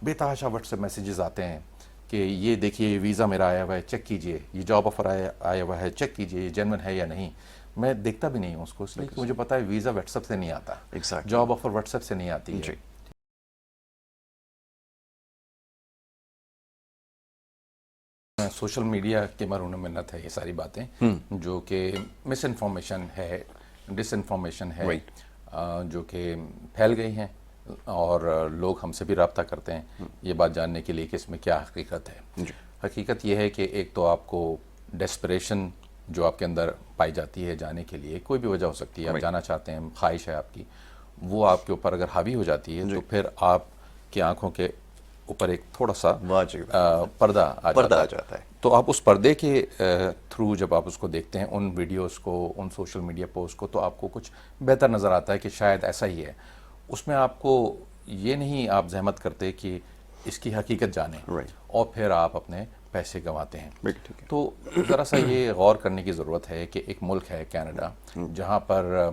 بے تحاشا WhatsApp messages آتے ہیں کہ یہ دیکھیے ویزا میرا آیا ہوا ہے چیک کیجئے، یہ جاب آفر آیا ہوا ہے چیک کیجئے، یہ جینوئن ہے یا نہیں. میں دیکھتا بھی نہیں ہوں اس کو، اس لیے کہ مجھے پتا ہے ویزا WhatsApp سے نہیں آتا، جاب آفر WhatsApp سے نہیں آتی ہے. سوشل میڈیا کے مرہون منت ہے یہ ساری باتیں جو کہ مس انفارمیشن ہے، ڈس انفارمیشن ہے، جو کہ پھیل گئی ہیں اور لوگ ہم سے بھی رابطہ کرتے ہیں یہ بات جاننے کے لیے کہ اس میں کیا حقیقت ہے. حقیقت یہ ہے کہ ایک تو آپ کو ڈیسپریشن جو آپ کے اندر پائی جاتی ہے جانے کے لیے، کوئی بھی وجہ ہو سکتی ہے، آپ جانا چاہتے ہیں، خواہش ہے آپ کی، وہ آپ کے اوپر اگر حاوی ہو جاتی ہے تو پھر آپ کی آنکھوں کے اوپر ایک تھوڑا سا پردہ آ جاتا ہے. تو آپ اس پردے کے تھرو جب آپ اس کو دیکھتے ہیں، ان ویڈیوز کو، ان سوشل میڈیا پوسٹ کو، تو آپ کو کچھ بہتر نظر آتا ہے کہ شاید ایسا ہی ہے. اس میں آپ کو یہ نہیں آپ زحمت کرتے کہ اس کی حقیقت جانیں اور پھر آپ اپنے پیسے گنواتے ہیں. تو ذرا سا یہ غور کرنے کی ضرورت ہے کہ ایک ملک ہے کینیڈا جہاں پر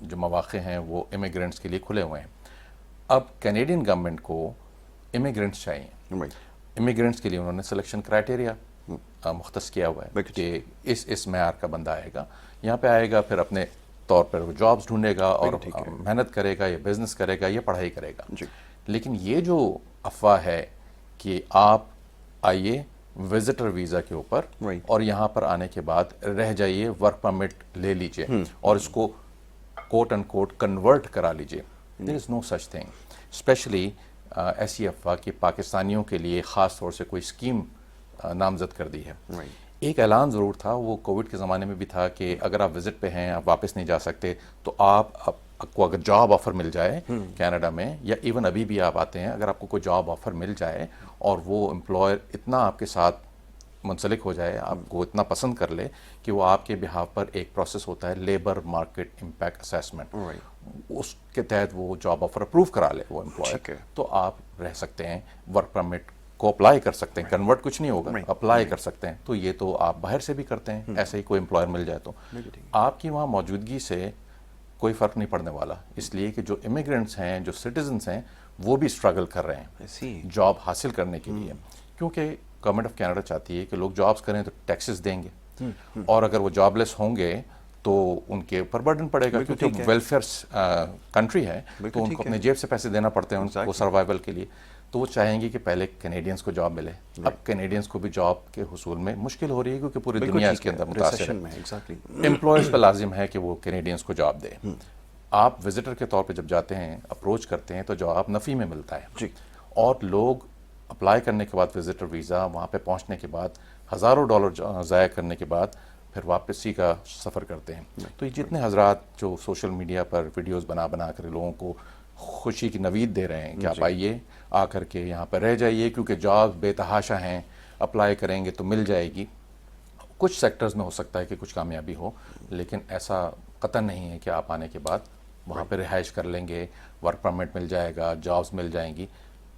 جو مواقع ہیں وہ امیگرینٹس کے لیے کھلے ہوئے ہیں. اب کینیڈین گورنمنٹ کو امیگرینٹس چاہیے. امیگرینٹس کے لیے انہوں نے سلیکشن کرائٹیریا مختص کیا ہوا ہے کہ اس معیار کا بندہ آئے گا، یہاں پہ آئے گا، پھر اپنے طور پر وہ جابز ڈھونڈے گا اور محنت کرے گا، یا بزنس کرے گا، یا پڑھائی کرے گا. لیکن یہ جو افواہ ہے کہ آپ آئیے وزٹر ویزا کے اوپر اور یہاں پر آنے کے بعد رہ جائیے، ورک پرمٹ لے لیجئے اور اس کو کوٹ اینڈ کوٹ کنورٹ کرا لیجئے. دیر is know such thing. Especially ایسی افواہ کہ پاکستانیوں کے لیے خاص طور سے کوئی اسکیم نامزد کر دی ہے. ایک اعلان ضرور تھا، وہ کووڈ کے زمانے میں بھی تھا کہ اگر آپ وزٹ پہ ہیں، آپ واپس نہیں جا سکتے، تو آپ کو اگر جاب آفر مل جائے کینیڈا میں، یا ایون ابھی بھی آپ آتے ہیں، اگر آپ کو کوئی جاب آفر مل جائے اور وہ امپلائر اتنا آپ کے ساتھ منسلک ہو جائے، آپ کو اتنا پسند کر لے کہ وہ آپ کے بہاف پر ایک پروسیس ہوتا ہے لیبر مارکیٹ امپیکٹ اسیسمنٹ، اس کے تحت وہ جاب آفر اپروو کرا لے وہ امپلائر، تو آپ رہ سکتے ہیں، ورک پرمٹ کو اپلائی کر سکتے ہیں. کنورٹ کچھ نہیں ہوگا، اپلائی کر سکتے ہیں. تو یہ تو آپ باہر سے بھی کرتے ہیں، ایسے ہی کوئی امپلائر مل جائے تو آپ کی وہاں موجودگی سے کوئی فرق نہیں پڑنے والا، اس لیے کہ جو امیگرینٹس ہیں، جو سٹیزنس ہیں، وہ بھی اسٹرگل کر رہے ہیں جاب حاصل کرنے کے لیے، کیونکہ گورنمنٹ آف کینیڈا چاہتی ہے کہ لوگ جابز کریں تو ٹیکسز دیں گے، اور اگر وہ جاب لیس ہوں گے تو ان کے اوپر برڈن پڑے گا، کیونکہ ویلفیئر کنٹری ہے تو ان کو اپنے جیب سے پیسے دینا پڑتے ہیں ان کو سروائیول کے لیے. تو وہ چاہیں گے کہ پہلے کینیڈینز کو جاب ملے. اب کینیڈینز کو بھی جاب کے حصول میں مشکل ہو رہی ہے کیونکہ پوری دنیا اس کے اندر متاثر ہے. امپلائرز پہ لازم ہے کہ وہ کینیڈینز کو جاب دے. آپ وزٹر کے طور پہ جب جاتے ہیں، اپروچ کرتے ہیں، تو جواب نفی میں ملتا ہے، اور لوگ اپلائی کرنے کے بعد وزٹر ویزا، وہاں پہ پہنچنے کے بعد ہزاروں ڈالر ضائع کرنے کے بعد پھر واپسی کا سفر کرتے ہیں. تو یہ جتنے حضرات جو سوشل میڈیا پر ویڈیوز بنا کر لوگوں کو خوشی کی نوید دے رہے ہیں کہ آپ آئیے، آ کر کے یہاں پر رہ جائیے کیونکہ جاب بے تحاشا ہیں، اپلائی کریں گے تو مل جائے گی. کچھ سیکٹرز میں ہو سکتا ہے کہ کچھ کامیابی ہو، لیکن ایسا قطعاً نہیں ہے کہ آپ آنے کے بعد وہاں پہ رہائش کر لیں گے، ورک پرمٹ مل جائے گا، جابز مل جائیں گی.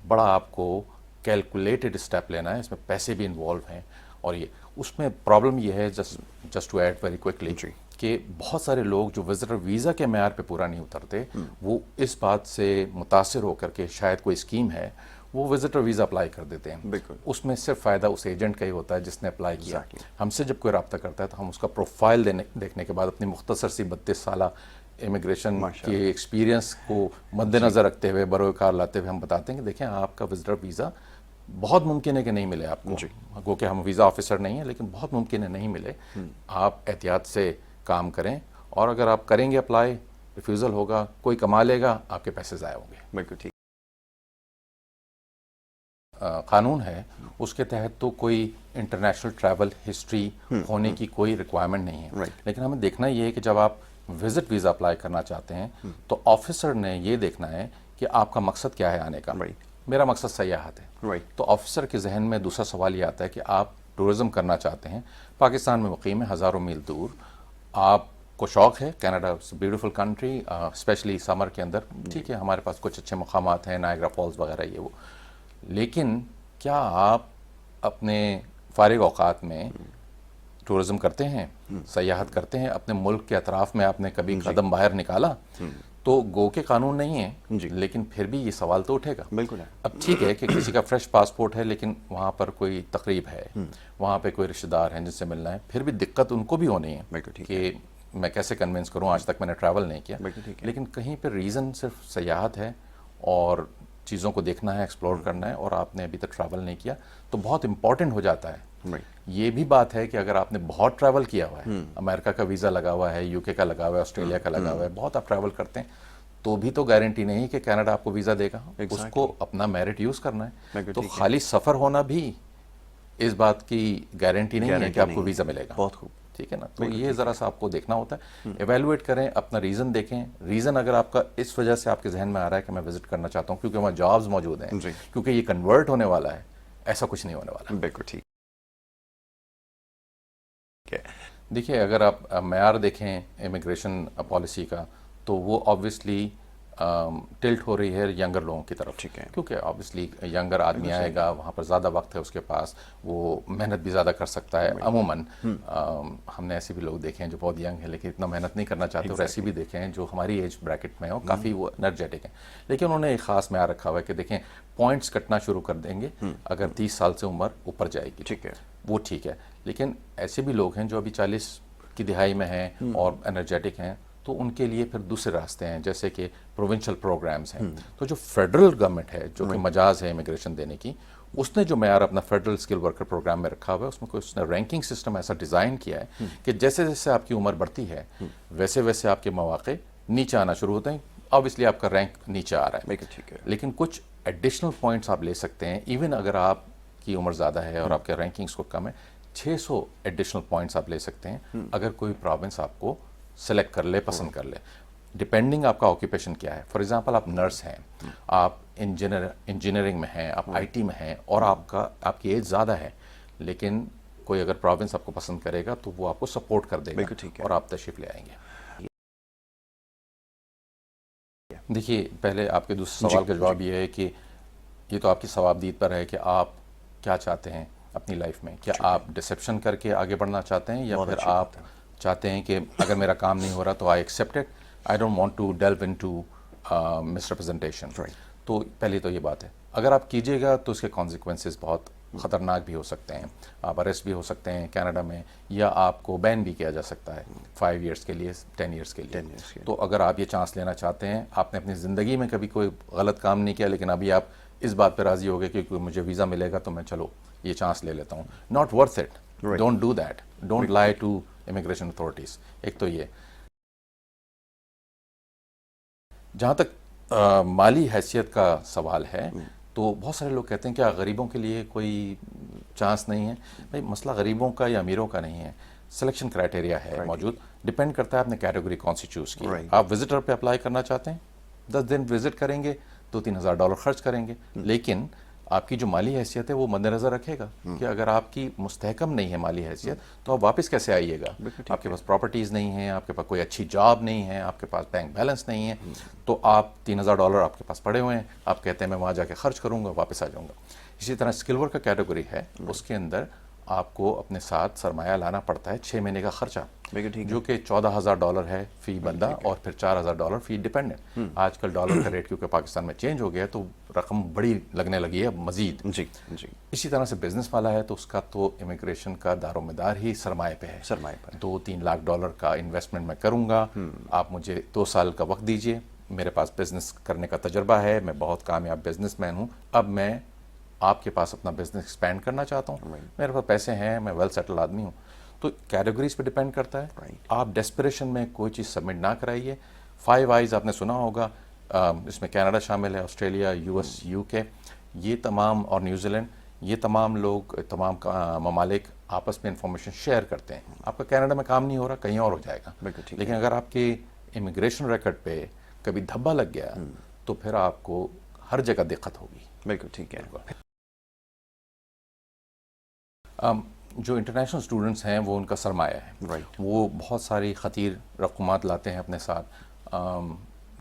بڑا آپ کو کیلکولیٹڈ اسٹیپ لینا ہے، اس میں پیسے بھی انوالو ہیں. اور یہ اس میں پرابلم یہ ہے، just to add very quickly, کہ بہت سارے لوگ جو وزٹر ویزا کے معیار پہ پورا نہیں اترتے، وہ اس بات سے متاثر ہو کر کے شاید کوئی اسکیم ہے، وہ وزٹر ویزا اپلائی کر دیتے ہیں. اس میں صرف فائدہ اس ایجنٹ کا ہی ہوتا ہے جس نے اپلائی کیا. ہم سے جب کوئی رابطہ کرتا ہے تو ہم اس کا پروفائل دیکھنے کے بعد اپنی مختصر سی 32 سالہ امیگریشن کے ایکسپیرینس کو مد نظر رکھتے ہوئے، بروئے کار لاتے ہوئے ہم بتاتے ہیں کہ دیکھیں آپ کا وزٹر ویزا بہت ممکن ہے کہ نہیں ملے آپ کو، گو کہ ہم ویزا آفیسر نہیں ہیں، لیکن بہت ممکن ہے نہیں ملے. آپ احتیاط سے کام کریں، اور اگر آپ کریں گے اپلائی، ریفیوزل ہوگا، کوئی کما لے گا، آپ کے پیسے ضائع ہوں گے. بالکل ٹھیک. قانون ہے اس کے تحت تو کوئی انٹرنیشنل ٹریول ہسٹری ہونے کی کوئی ریکوائرمنٹ نہیں ہے، لیکن ہمیں دیکھنا یہ ہے کہ جب آپ وزٹ ویزا اپلائی کرنا چاہتے ہیں تو آفیسر نے یہ دیکھنا ہے کہ آپ کا مقصد کیا ہے آنے کا. میرا مقصد سیاحت ہے، تو آفیسر کے ذہن میں دوسرا سوال یہ آتا ہے کہ آپ ٹورزم کرنا چاہتے ہیں، پاکستان میں مقیم ہے، ہزاروں میل دور، آپ کو شوق ہے، کینیڈا بیوٹیفل کنٹری، اسپیشلی سمر کے اندر، ٹھیک ہے، ہمارے پاس کچھ اچھے مقامات ہیں، نائگرا فالز وغیرہ یہ وہ، لیکن کیا آپ اپنے فارغ اوقات میں ٹورزم کرتے ہیں، سیاحت کرتے ہیں؟ اپنے ملک کے اطراف میں آپ نے کبھی قدم باہر نکالا؟ تو گو کے قانون نہیں ہے جی لیکن پھر بھی یہ سوال تو اٹھے گا. بالکل ہے. اب ٹھیک ہے کہ کسی کا فریش پاسپورٹ ہے لیکن وہاں پر کوئی تقریب ہے, وہاں پہ کوئی رشتہ دار ہیں جن سے ملنا ہے, پھر بھی دقت ان کو بھی ہونی ہے کہ میں کیسے کنونس کروں, آج تک میں نے ٹریول نہیں کیا. لیکن کہیں پہ ریزن صرف سیاحت ہے اور چیزوں کو دیکھنا ہے, ایکسپلور کرنا ہے, اور آپ نے ابھی تک ٹریول نہیں کیا تو بہت امپورٹنٹ ہو جاتا ہے. یہ بھی بات ہے کہ اگر آپ نے بہت ٹریول کیا ہوا ہے, امریکہ کا ویزا لگا ہوا ہے, یو کے کا لگا ہوا ہے, آسٹریلیا کا لگا ہوا ہے, بہت آپ ٹریول کرتے ہیں, تو بھی تو گارنٹی نہیں کہ کینیڈا آپ کو ویزا دے گا. اس کو اپنا میرٹ یوز کرنا ہے. تو خالی سفر ہونا بھی اس بات کی گارنٹی نہیں ہے کہ آپ کو ویزا ملے گا. بہت خوب. ٹھیک ہے نا. تو یہ ذرا سا آپ کو دیکھنا ہوتا ہے, ایویلویٹ کریں, اپنا ریزن دیکھیں. ریزن اگر آپ کا اس وجہ سے آپ کے ذہن میں آ رہا ہے کہ میں وزٹ کرنا چاہتا ہوں کیونکہ وہاں جابز موجود ہیں, کیونکہ یہ کنورٹ ہونے والا ہے, ایسا کچھ نہیں ہونے والا. بالکل ٹھیک. دیکھیے اگر آپ معیار دیکھیں امیگریشن پالیسی کا تو وہ آبویسلی ٹلٹ ہو رہی ہے ینگر لوگوں کی طرف. ٹھیک ہے. کیونکہ آبویسلی ینگر آدمی آئے گا, وہاں پر زیادہ وقت ہے اس کے پاس, وہ محنت بھی زیادہ کر سکتا ہے. عموماً ہم نے ایسے بھی لوگ دیکھے ہیں جو بہت ینگ ہیں لیکن اتنا محنت نہیں کرنا چاہتے, اور ایسے بھی دیکھے ہیں جو ہماری ایج بریکٹ میں ہیں اور کافی وہ انرجیٹک ہیں, لیکن انہوں نے ایک خاص معیار رکھا ہوا ہے کہ دیکھیں پوائنٹس کٹنا شروع کر دیں گے اگر 30 سال سے عمر اوپر جائے گی. ٹھیک ہے. وہ ٹھیک ہے. لیکن ایسے بھی لوگ ہیں جو ابھی 40 کی دہائی میں ہیں اور انرجیٹک ہیں, تو ان کے لیے پھر دوسرے راستے ہیں جیسے کہ پروونشل پروگرامز ہیں. تو جو فیڈرل گورنمنٹ ہے جو کہ مجاز ہے امیگریشن دینے کی, اس نے جو معیار اپنا فیڈرل اسکل ورکر پروگرام میں رکھا ہوا ہے, اس میں اس نے رینکنگ سسٹم ایسا ڈیزائن کیا ہے کہ جیسے جیسے آپ کی عمر بڑھتی ہے ویسے ویسے آپ کے مواقع نیچے آنا شروع ہوتے ہیں. آبویسلی آپ کا رینک نیچے آ رہا ہے, ٹھیک ہے, لیکن کچھ ایڈیشنل پوائنٹس آپ لے سکتے ہیں. ایون اگر آپ کی عمر زیادہ ہے اور آپ کے رینکنگز کو کم ہے, 600 ایڈیشنل پوائنٹس آپ لے سکتے ہیں اگر کوئی پروونس آپ کو سلیکٹ کر لے, پسند کر لے, ڈپینڈنگ آپ کا آکوپیشن کیا ہے. فار ایگزامپل آپ نرس ہیں, آپ انجینئرنگ میں ہیں, آپ آئی ٹی میں ہیں, اور آپ کی ایج زیادہ ہے, لیکن کوئی اگر پروونس آپ کو پسند کرے گا تو وہ آپ کو سپورٹ کر دے گا اور آپ تشریف لے آئیں گے. دیکھیے پہلے آپ کے دوسرے سوال کا جواب یہ ہے کہ یہ تو آپ کی ثوابدید پر ہے کہ آپ کیا چاہتے ہیں اپنی لائف میں. کیا آپ ڈسیپشن کر کے آگے بڑھنا چاہتے ہیں یا پھر آپ چاہتے ہیں کہ اگر میرا کام نہیں ہو رہا تو I accept it, I don't want to delve into misrepresentation. تو پہلی تو یہ بات ہے, اگر آپ کیجیے گا تو اس کے کانسیکوینسز بہت خطرناک بھی ہو سکتے ہیں. آپ اریسٹ بھی ہو سکتے ہیں کینیڈا میں, یا آپ کو بین بھی کیا جا سکتا ہے 5 ایئرس کے لیے, 10 ایئرس کے لیے. تو اگر آپ یہ چانس لینا چاہتے ہیں, آپ نے اپنی زندگی میں کبھی کوئی غلط کام نہیں کیا لیکن ابھی آپ اس بات پہ راضی ہو گئے کہ مجھے ویزا ملے گا تو میں چلو یہ چانس لے لیتا ہوں, not worth it. Don't do that, don't lie to immigration authorities. ایک تو یہ. جہاں تک مالی حیثیت کا سوال ہے تو بہت سارے لوگ کہتے ہیں کہ غریبوں کے لیے کوئی چانس نہیں ہے. بھائی مسئلہ غریبوں کا یا امیروں کا نہیں ہے, سلیکشن کرائٹیریا ہے موجود. ڈپینڈ کرتا ہے آپ نے کیٹیگری کون سی چوز کی. آپ وزٹر پہ اپلائی کرنا چاہتے ہیں, 10 دن وزٹ کریں گے, $2,000-3,000 خرچ کریں گے, لیکن آپ کی جو مالی حیثیت ہے وہ مد نظر رکھے گا کہ اگر آپ کی مستحکم نہیں ہے مالی حیثیت تو آپ واپس کیسے آئیے گا. آپ کے پاس پراپرٹیز نہیں ہیں, آپ کے پاس کوئی اچھی جاب نہیں ہے, آپ کے پاس بینک بیلنس نہیں ہے, تو آپ $3,000 آپ کے پاس پڑے ہوئے ہیں, آپ کہتے ہیں میں وہاں جا کے خرچ کروں گا, واپس آ جاؤں گا. اسی طرح اسکل ورک کا کیٹیگری ہے, اس کے اندر آپ کو اپنے ساتھ سرمایہ لانا پڑتا ہے 6 مہینے کا خرچہ, جو کہ $14,000 ہے فی بندہ, اور پھر $4,000 فی ڈیپینڈنٹ. آج کل ڈالر کا ریٹ کیونکہ پاکستان میں چینج ہو گیا ہے تو رقم بڑی لگنے لگی ہے مزید. اسی طرح سے بزنس والا ہے تو اس کا تو امیگریشن کا دار و مدار ہی سرمایہ پہ ہے. $2-3 لاکھ کا انویسٹمنٹ میں کروں گا, آپ مجھے 2 سال کا وقت دیجئے, میرے پاس بزنس کرنے کا تجربہ ہے, میں بہت کامیاب بزنس مین ہوں, اب میں آپ کے پاس اپنا بزنس ایکسپینڈ کرنا چاہتا ہوں, میرے پاس پیسے ہیں, میں ویل سیٹل آدمی ہوں. تو کیٹیگریز پہ ڈیپینڈ کرتا ہے. آپ ڈیسپریشن میں کوئی چیز سبمٹ نہ کرائیے. 5 آئیز آپ نے سنا ہوگا, اس میں کینیڈا شامل ہے, آسٹریلیا, US, UK, یہ تمام, اور نیوزی لینڈ, یہ تمام لوگ, تمام ممالک آپس میں انفارمیشن شیئر کرتے ہیں. آپ کا کینیڈا میں کام نہیں ہو رہا, کہیں اور ہو جائے گا, لیکن اگر آپ کے امیگریشن ریکارڈ پہ کبھی دھبا لگ گیا تو پھر آپ کو ہر جگہ دقت ہوگی. بالکل ٹھیک ہے. جو انٹرنیشنل اسٹوڈنٹس ہیں وہ ان کا سرمایہ ہے. وہ بہت ساری خطیر رقومات لاتے ہیں اپنے ساتھ,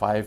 5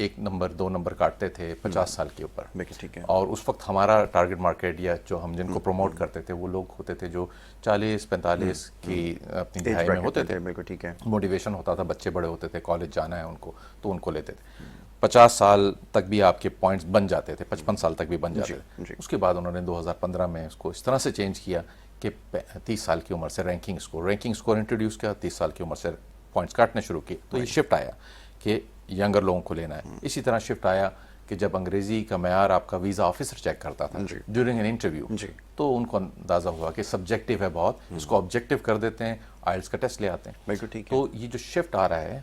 1 نمبر 2 نمبر کاٹتے تھے 50 سال کے اوپر. ٹھیک ہے. اور اس وقت ہمارا ٹارگٹ مارکیٹ یا جو ہم جن کو پروموٹ کرتے تھے وہ لوگ ہوتے تھے جو 40-45 کی اپنی دہائی میں ہوتے تھے. بالکل ٹھیک ہے. موٹیویشن ہوتا تھا, بچے بڑے ہوتے تھے, کالج جانا ہے ان کو, تو ان کو لیتے تھے. 50 سال تک بھی آپ کے پوائنٹس بن جاتے تھے, 55 سال تک بھی بن جاتے تھے. اس کے بعد انہوں نے 2015 میں اس کو اس طرح سے چینج کیا کہ 30 سال کی عمر سے رینکنگ اسکور انٹروڈیوس کیا, 30 سال کی عمر سے پوائنٹس کاٹنے شروع کیے. تو یہ شفٹ آیا کہ ینگر لوگوں کو لینا ہے. اسی طرح شفٹ آیا کہ جب انگریزی کا معیار آپ کا ویزا آفیسر چیک کرتا تھا ڈیورنگ این انٹرویو, تو ان کو اندازہ ہوا کہ سبجیکٹو ہے بہت, اس کو آبجیکٹو کر دیتے ہیں, آئلس کا ٹیسٹ لے آتے ہیں. تو یہ جو شفٹ آ رہا ہے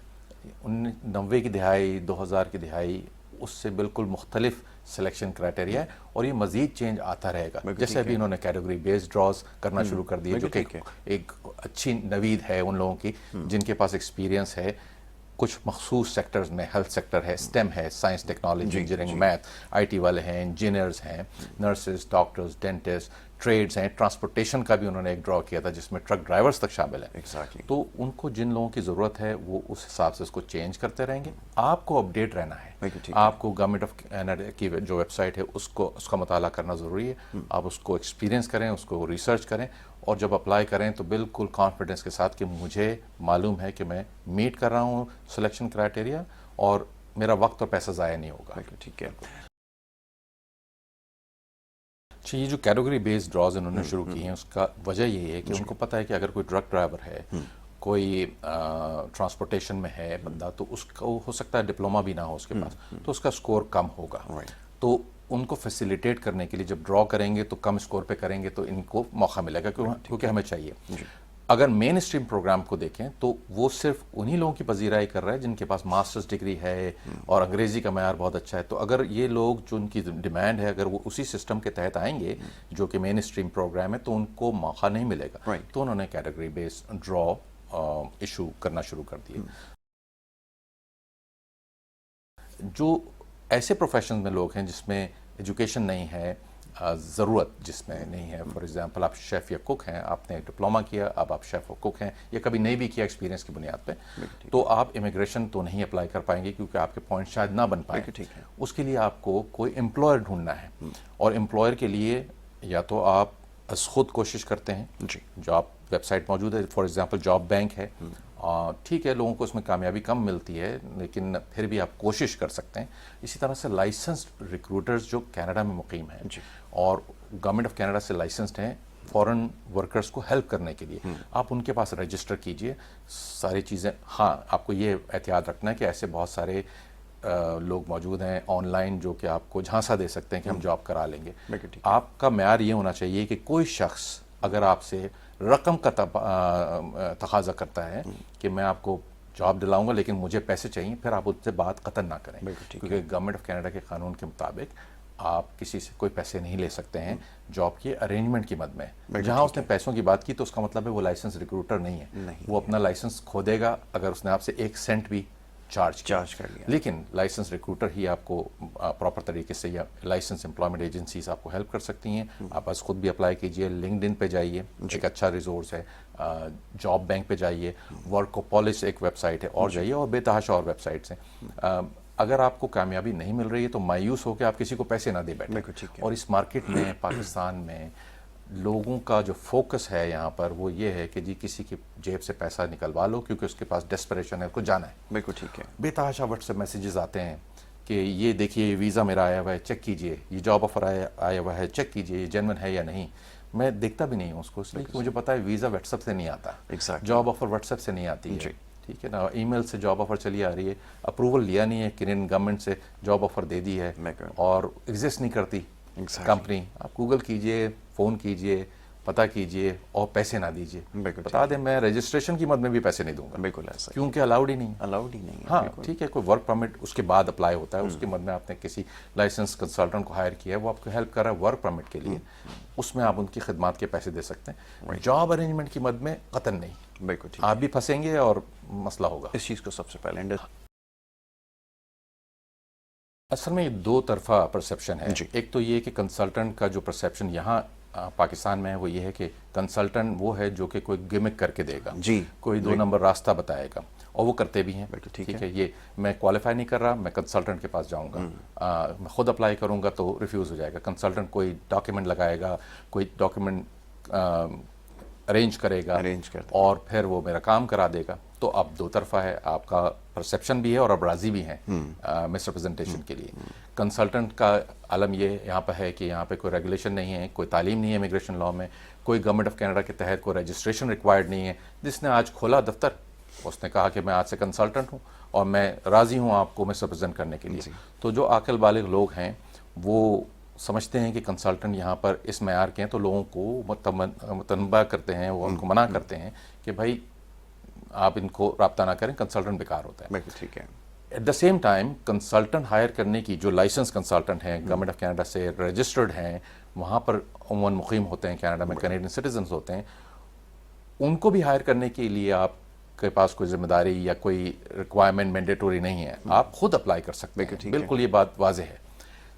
90 کی دہائی 2000 کی دہائی, اس سے بالکل مختلف سلیکشن کرائٹیریا ہے, اور یہ مزید چینج آتا رہے گا. جیسے ابھی انہوں نے کیٹیگری بیسڈ ڈراز کرنا شروع کر دیے, جو کہ ایک اچھی نوید ہے ان لوگوں کی جن کے پاس ایکسپیرینس ہے کچھ مخصوص سیکٹرز میں. ہیلتھ سیکٹر ہے, اسٹیم ہے, science technology engineering math, I T والے ہیں, انجینئرز ہیں, نرسز, ڈاکٹرز, ڈینٹسٹ, ٹریڈز ہیں, ٹرانسپورٹیشن کا بھی انہوں نے ایک ڈرا کیا تھا جس میں ٹرک ڈرائیورز تک شامل ہیں. تو ان کو جن لوگوں کی ضرورت ہے وہ اس حساب سے اس کو چینج کرتے رہیں گے. آپ کو اپڈیٹ رہنا ہے, آپ کو گورنمنٹ آف کینیڈا کی جو ویب سائٹ ہے اس کا مطالعہ کرنا ضروری ہے. آپ اس کو ایکسپیرینس کریں, اس کو ریسرچ کریں, اور جب اپلائی کریں تو بالکل کانفیڈنس کے ساتھ کہ مجھے معلوم ہے کہ میں میٹ کر رہا ہوں سلیکشن کرائٹیریا اور میرا وقت اور پیسہ ضائع نہیں ہوگا. ٹھیک ہے. یہ جو کیٹیگری بیسڈ ڈراز انہوں نے شروع کی ہیں اس کا وجہ یہی ہے کہ ان کو پتہ ہے کہ اگر کوئی ٹرک ڈرائیور ہے, کوئی ٹرانسپورٹیشن میں ہے بندہ, تو اس کو ہو سکتا ہے ڈپلوما بھی نہ ہو اس کے پاس, تو اس کا اسکور کم ہوگا. تو ان کو فیسیلیٹیٹ کرنے کے لیے جب ڈرا کریں گے تو کم اسکور پہ کریں گے تو ان کو موقع ملے گا کیونکہ ہمیں چاہیے. اگر مین اسٹریم پروگرام کو دیکھیں تو وہ صرف انہی لوگوں کی پذیرائی کر رہا ہے جن کے پاس ماسٹرز ڈگری ہے اور انگریزی کا معیار بہت اچھا ہے. تو اگر یہ لوگ جو ان کی ڈیمانڈ ہے اگر وہ اسی سسٹم کے تحت آئیں گے جو کہ مین اسٹریم پروگرام ہے تو ان کو موقع نہیں ملے گا. تو انہوں نے کیٹیگری بیسڈ ڈرا ایشو کرنا شروع کر دیے. جو ایسے پروفیشن میں لوگ ہیں جس میں ایجوکیشن نہیں ہے, ضرورت جس میں نہیں ہے, فار ایگزامپل آپ شیف یا کوک ہیں, آپ نے ڈپلوما کیا, اب آپ شیف اور کوک ہیں, یا کبھی نہیں بھی کیا ایکسپیرینس کی بنیاد پہ, تو آپ امیگریشن تو نہیں اپلائی کر پائیں گے کیونکہ آپ کے پوائنٹ شاید نہ بن پائیں. اس کے لیے آپ کو کوئی امپلائر ڈھونڈنا ہے, اور امپلائر کے لیے یا تو آپ خود کوشش کرتے ہیں, جاب ویب سائٹ موجود ہے, فار ایگزامپل جاب بینک ہے, ٹھیک ہے لوگوں کو اس میں کامیابی کم ملتی ہے لیکن پھر بھی آپ کوشش کر سکتے ہیں. اسی طرح سے لائسنسڈ ریکروٹرز جو کینیڈا میں مقیم ہیں اور گورنمنٹ آف کینیڈا سے لائسنسڈ ہیں فورن ورکرز کو ہیلپ کرنے کے لیے, آپ ان کے پاس رجسٹر کیجئے ساری چیزیں. ہاں آپ کو یہ احتیاط رکھنا ہے کہ ایسے بہت سارے لوگ موجود ہیں آن لائن جو کہ آپ کو جھانسا دے سکتے ہیں کہ ہم جاب کرا لیں گے. آپ کا معیار یہ ہونا چاہیے کہ کوئی شخص اگر آپ سے رقم کا تقاضا کرتا ہے کہ میں آپ کو جاب دلاؤں گا لیکن مجھے پیسے چاہیے, پھر آپ اس سے بات قطعاً نہ کریں, کیونکہ گورنمنٹ آف کینیڈا کے قانون کے مطابق آپ کسی سے کوئی پیسے نہیں لے سکتے ہیں جاب کے ارینجمنٹ کی مد میں. جہاں اس نے پیسوں کی بات کی تو اس کا مطلب ہے وہ لائسنس ریکروٹر نہیں ہے, وہ اپنا لائسنس کھو دے گا اگر اس نے آپ سے 1 سینٹ بھی چارج کر لیا. لیکن لائسنس ریکروٹر ہی آپ کو پراپر طریقے سے, یا لائسنس امپلائمنٹ ایجنسیز آپ کو ہیلپ کر سکتی ہیں. آپ بس خود بھی اپلائی کیجئے, لنکڈ ان پہ جائیے, ایک اچھا ریسورس ہے, جاب بینک پہ جائیے, ورکوپولس ایک ویب سائٹ ہے, اور جائیے, اور بے تحاشا اور ویب سائٹس ہیں. اگر آپ کو کامیابی نہیں مل رہی ہے تو مایوس ہو کے آپ کسی کو پیسے نہ دے بیٹھیں. اور اس مارکیٹ میں پاکستان میں لوگوں کا جو فوکس ہے یہاں پر وہ یہ ہے کہ جی کسی کی جیب سے پیسہ نکلوا لو کیونکہ اس کے پاس ڈیسپریشن ہے, اس کو جانا ہے. بالکل ٹھیک ہے. بے تحاشا واٹس ایپ میسیجز آتے ہیں کہ یہ دیکھیے ویزا میرا آیا ہوا ہے, چیک کیجئے, یہ جاب آفر آیا ہوا ہے, چیک کیجئے, یہ جینون ہے یا نہیں. میں دیکھتا بھی نہیں ہوں اس کو, اس لیے کہ مجھے پتا ہے ویزا واٹس ایپ سے نہیں آتا, جاب آفر واٹس ایپ سے نہیں آتی ہے. ٹھیک ہے نا, ای میل سے جاب آفر چلی آ رہی ہے, اپروول لیا نہیں ہے, کینیڈین گورنمنٹ سے جاب آفر دے دی ہے اور ایگزسٹ نہیں کرتی کمپنی. آپ گوگل کیجئے, فون کیجئے, پتہ کیجئے, اور پیسے نہ دیجئے. بتا دیں میں رجسٹریشن کی مد میں بھی پیسے نہیں دوں گا, بالکل ایسا, کیونکہ الاؤڈ ہی نہیں ہے. ہاں ٹھیک ہے, کوئی ورک پرمٹ اس کے بعد اپلائی ہوتا ہے, اس کے مد میں آپ نے کسی لائسنس کنسلٹنٹ کو ہائر کیا ہے, وہ آپ کو ہیلپ کر رہا ہے ورک پرمٹ کے لیے, اس میں آپ ان کی خدمات کے پیسے دے سکتے ہیں. جاب ارینجمنٹ کی مد میں قطعاً نہیں. بالکل آپ بھی پھنسیں گے اور مسئلہ ہوگا. اس چیز کو سب سے پہلے اصل میں یہ 2 طرفہ پرسیپشن ہے. ایک تو یہ کہ کنسلٹنٹ کا جو پرسیپشن یہاں پاکستان میں ہے وہ یہ ہے کہ کنسلٹنٹ وہ ہے جو کہ کوئی گمک کر کے دے گا, کوئی 2 نمبر راستہ بتائے گا, اور وہ کرتے بھی ہیں. ٹھیک ہے, یہ میں کوالیفائی نہیں کر رہا, میں کنسلٹنٹ کے پاس جاؤں گا, میں خود اپلائی کروں گا تو ریفیوز ہو جائے گا. کنسلٹنٹ کوئی ڈاکیومنٹ لگائے گا, کوئی ڈاکیومنٹ ارینج کرے گا اور پھر وہ میرا کام کرا دے گا. تو اب دو طرفہ ہے, آپ کا پرسیپشن بھی ہے اور اب راضی بھی ہیں مس ریپرزنٹیشن کے لیے. کنسلٹنٹ کا عالم یہ یہاں پہ ہے کہ یہاں پہ کوئی ریگولیشن نہیں ہے, کوئی تعلیم نہیں ہے امیگریشن لاء میں, کوئی گورنمنٹ آف کینیڈا کے تحت کوئی رجسٹریشن ریکوائرڈ نہیں ہے. جس نے آج کھولا دفتر, اس نے کہا کہ میں آج سے کنسلٹنٹ ہوں اور میں راضی ہوں آپ کو مس ریپرزینٹ کرنے کے لیے. تو جو عاقل بالغ لوگ ہیں وہ سمجھتے ہیں کہ کنسلٹنٹ یہاں پر اس معیار کے ہیں, تو لوگوں کو متنبہ کرتے ہیں, وہ ان کو منع کرتے ہیں کہ بھائی آپ ان کو رابطہ نہ کریں, کنسلٹنٹ بیکار ہوتا ہے. ٹھیک ہے. At the same time consultant hire کرنے کی جو لائسنس کنسلٹنٹ ہیں, گورنمنٹ آف کینیڈا سے رجسٹرڈ ہیں, وہاں پر عموماً مقیم ہوتے ہیں, کینیڈا میں کینیڈین سٹیزنز ہوتے ہیں, ان کو بھی ہائر کرنے کے لیے آپ کے پاس کوئی ذمہ داری یا کوئی ریکوائرمنٹ مینڈیٹوری نہیں ہے, آپ خود اپلائی کر سکتے ہیں. بالکل یہ بات واضح ہے.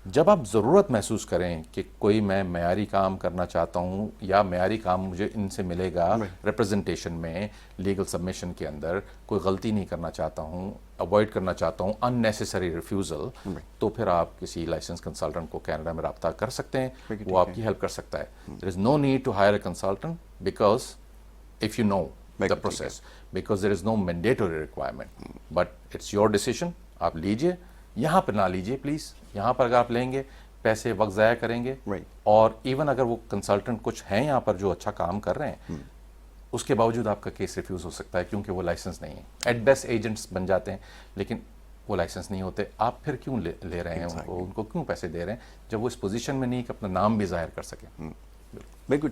جب آپ ضرورت محسوس کریں کہ کوئی میں معیاری کام کرنا چاہتا ہوں یا معیاری کام مجھے ان سے ملے گا ریپرزنٹیشن میں, لیگل سبمیشن کے اندر کوئی غلطی نہیں کرنا چاہتا ہوں, اوائڈ کرنا چاہتا ہوں ان نیسیسری ریفیوزل, تو پھر آپ کسی لائسنس کنسلٹنٹ کو کینیڈا میں رابطہ کر سکتے ہیں, وہ آپ کی ہیلپ کر سکتا ہے. There is no need to hire a consultant because if you know the process, because there is no mandatory requirement, but it's your decision. آپ لیجئے, یہاں پر نہ لیجئے پلیز. یہاں پر اگر آپ لیں گے پیسے وقت ضائع کریں گے, اور ایون اگر وہ کنسلٹنٹ کچھ ہیں یہاں پر جو اچھا کام کر رہے ہیں, اس کے باوجود آپ کا کیس ریفیوز ہو سکتا ہے کیونکہ وہ لائسنس نہیں ہے. ایٹ بیسٹ ایجنٹس بن جاتے ہیں لیکن وہ لائسنس نہیں ہوتے. آپ پھر کیوں لے رہے ہیں ان کو کیوں پیسے دے رہے ہیں جب وہ اس پوزیشن میں نہیں کہ اپنا نام بھی ظاہر کر سکیں. بالکل.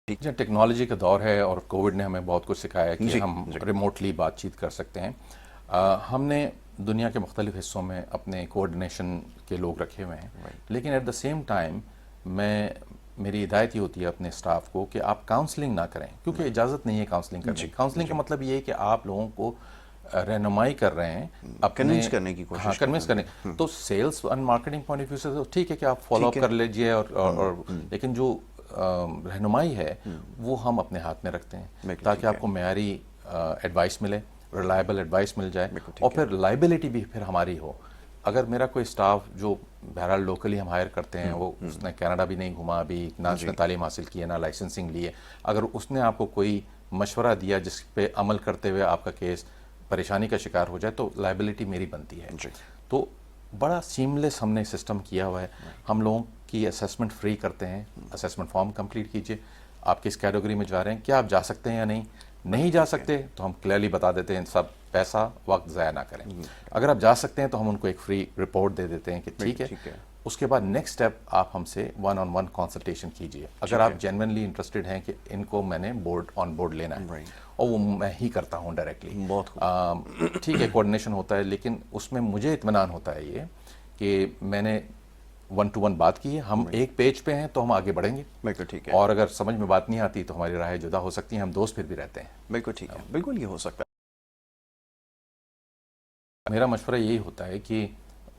ٹیکنالوجی کا دور ہے اور کووڈ نے ہمیں بہت کچھ سکھایا کہ ہم ریموٹلی بات چیت کر سکتے ہیں. ہم نے دنیا کے مختلف حصوں میں اپنے کوآرڈینیشن کے لوگ رکھے ہوئے ہیں, لیکن ایٹ دا سیم ٹائم میری ہدایت یہ ہوتی ہے اپنے اسٹاف کو کہ آپ کاؤنسلنگ نہ کریں, کیونکہ اجازت نہیں ہے کاؤنسلنگ کرنے کی. کاؤنسلنگ کا مطلب یہ ہے کہ آپ لوگوں کو رہنمائی کر رہے ہیں, کنونس کرنے کی کوشش, کنونس کرنے. تو sales and marketing point of view سے تو ٹھیک ہے کہ آپ فالو اپ کر لیجئے, اور لیکن جو رہنمائی ہے وہ ہم اپنے ہاتھ میں رکھتے ہیں تاکہ آپ کو معیاری ایڈوائس ملے, ریلائبل ایڈوائس مل جائے, اور پھر لائبلٹی بھی پھر ہماری ہو. اگر میرا کوئی اسٹاف جو بہرحال لوکلی ہم ہائر کرتے ہیں, وہ اس نے کینیڈا بھی نہیں گھما ابھی, نہ اس نے تعلیم حاصل کی ہے, نہ لائسنسنگ لی ہے, اگر اس نے آپ کو کوئی مشورہ دیا جس پہ عمل کرتے ہوئے آپ کا کیس پریشانی کا شکار ہو جائے, تو لائبلٹی میری بنتی ہے. تو بڑا سیملیس ہم نے سسٹم کیا ہوا ہے. ہم لوگوں کی اسیسمنٹ فری کرتے ہیں, اسیسمنٹ فارم کمپلیٹ کیجئے, آپ کس کیٹیگری میں جا رہے ہیں, کیا آپ جا سکتے ہیں یا نہیں جا سکتے تو ہم کلیئرلی بتا دیتے ہیں, سب پیسہ وقت ضائع نہ کریں. اگر آپ جا سکتے ہیں تو ہم ان کو ایک فری رپورٹ دے دیتے ہیں کہ ٹھیک ہے. اس کے بعد نیکسٹ اسٹیپ آپ ہم سے 1-on-1 کنسلٹیشن کیجئے. اگر آپ جینوئنلی انٹرسٹڈ ہیں کہ ان کو میں نے آن بورڈ لینا ہے, اور وہ میں ہی کرتا ہوں ڈائریکٹلی, ٹھیک ہے کوآرڈینیشن ہوتا ہے, لیکن اس میں مجھے اطمینان ہوتا ہے یہ کہ میں نے 1-to-1 بات کی ہے, ہم ایک پیج پہ ہیں تو ہم آگے بڑھیں گے. اور اگر سمجھ میں بات نہیں آتی تو ہماری راہیں جدا ہو سکتی ہیں, ہم دوست پھر بھی رہتے ہیں. بالکل ٹھیک ہے, بالکل یہ ہو سکتا ہے. میرا مشورہ یہی ہوتا ہے کہ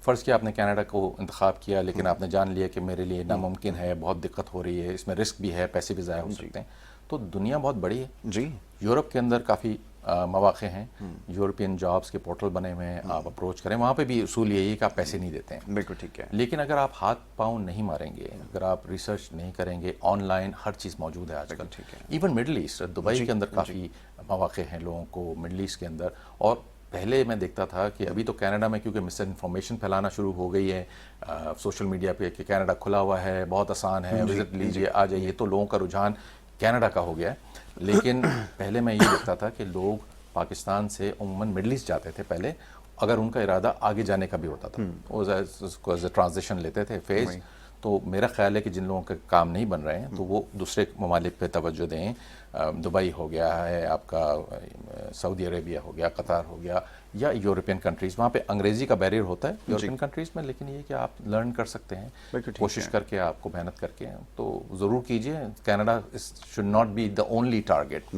فرض کیا آپ نے کینیڈا کو انتخاب کیا, لیکن آپ نے جان لیا کہ میرے لیے ناممکن ہے, بہت دقت ہو رہی ہے, اس میں رسک بھی ہے, پیسے بھی ضائع ہو سکتے ہیں. تو دنیا بہت بڑی ہے. جی, یورپ کے اندر کافی مواقع ہیں, یورپین جابس کے پورٹل بنے ہوئے ہیں, آپ اپروچ کریں. وہاں پہ بھی اصول یہی ہے کہ آپ پیسے نہیں دیتے ہیں. بالکل ٹھیک ہے. لیکن اگر آپ ہاتھ پاؤں نہیں ماریں گے, اگر آپ ریسرچ نہیں کریں گے, آن لائن ہر چیز موجود ہے آج کل. ایون مڈل ایسٹ, دبئی کے اندر کافی مواقع ہیں لوگوں کو مڈل ایسٹ کے اندر. اور پہلے میں دیکھتا تھا کہ ابھی تو کینیڈا میں کیونکہ مس انفارمیشن پھیلانا شروع ہو گئی ہے سوشل میڈیا پہ کہ کینیڈا کھلا ہوا ہے, بہت آسان ہے, وزٹ لیجیے, آ جائیے, تو لوگوں کا رجحان کینیڈا کا ہو گیا ہے. لیکن پہلے میں یہ دیکھتا تھا کہ لوگ پاکستان سے عموماً مڈل ایسٹ جاتے تھے پہلے, اگر ان کا ارادہ آگے جانے کا بھی ہوتا تھا, وہ اس کو ایز اے ٹرانزیشن لیتے تھے فیز. تو میرا خیال ہے کہ جن لوگوں کے کام نہیں بن رہے ہیں تو وہ دوسرے ممالک پہ توجہ دیں. دبئی ہو گیا ہے آپ کا, سعودی عربیہ ہو گیا, قطر ہو گیا, یا یورپین کنٹریز. وہاں پہ انگریزی کا بیریئر ہوتا ہے یورپین کنٹریز میں, لیکن یہ کہ آپ لرن کر سکتے ہیں کوشش کر کے, آپ کو محنت کر کے, تو ضرور کیجئے. Canada should not be the only target.